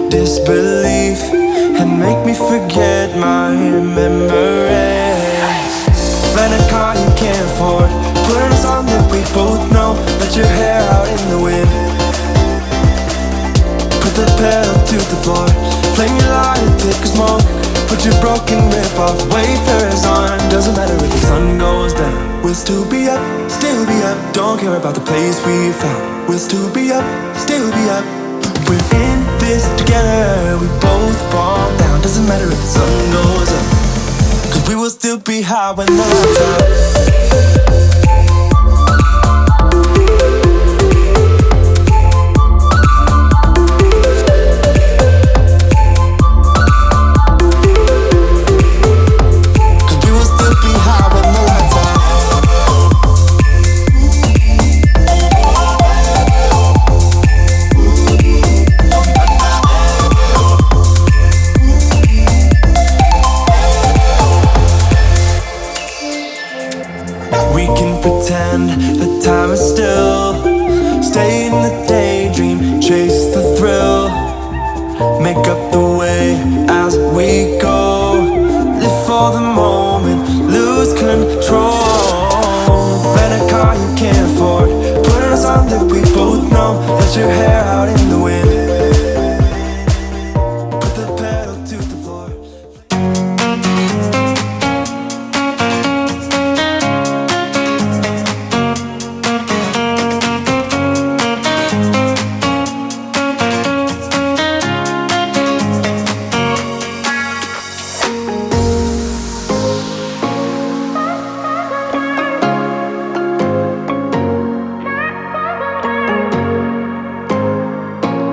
disbelief and make me forget my memories. Rent a car you can't afford, put on a song that we both know, let your hair out in the wind, put the pedal to the floor, flame your light and take a smoke, put your broken rip-off wafers on. Doesn't matter if the sun goes down, we'll still be up, still be up. Don't care about the place we found, we'll still be up, still be up. We're in this together, we both fall down. Doesn't matter if the sun goes up, 'cause we will still be high when the lights out. The time is still, stay in the daydream, chase the thrill, make up the way as we go.